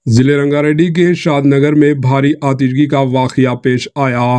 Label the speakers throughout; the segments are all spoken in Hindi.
Speaker 1: जिले रंगारेड्डी के शादनगर में भारी आतिशगी का वाकया पेश आया।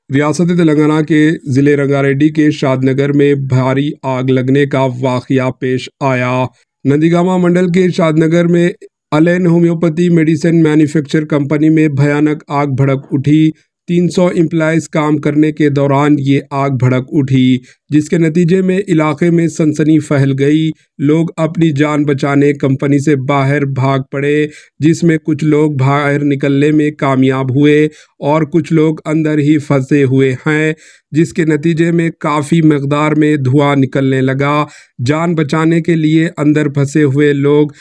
Speaker 1: रियासत तेलंगाना के जिले रंगारेड्डी के शादनगर में भारी आग लगने का वाकया पेश आया। नंदीगामा मंडल के शादनगर में अलेन होम्योपैथी मेडिसिन मैन्युफैक्चर कंपनी में भयानक आग भड़क उठी। 300 एम्प्लॉयज काम करने के दौरान ये आग भड़क उठी, जिसके नतीजे में इलाके में सनसनी फैल गई। लोग अपनी जान बचाने कंपनी से बाहर भाग पड़े, जिसमें कुछ लोग बाहर निकलने में कामयाब हुए और कुछ लोग अंदर ही फंसे हुए हैं, जिसके नतीजे में काफ़ी मकदार में धुआं निकलने लगा। जान बचाने के लिए अंदर फंसे हुए लोग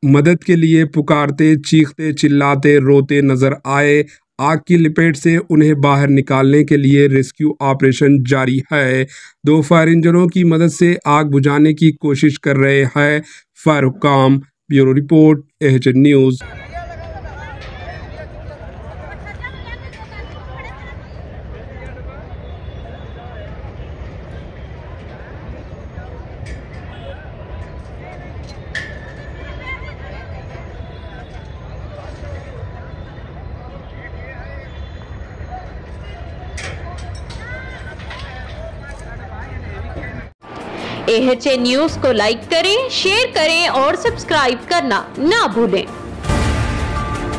Speaker 1: मदद के लिए पुकारते, चीखते, चिल्लाते, रोते नजर आए। आग की लपेट से उन्हें बाहर निकालने के लिए रेस्क्यू ऑपरेशन जारी है। 2 फायर इंजनों की मदद से आग बुझाने की कोशिश कर रहे हैं फायर हुक्काम। Bureau report, AHN news.
Speaker 2: AHN news को लाइक करें, शेयर करें और सब्सक्राइब करना ना भूलें।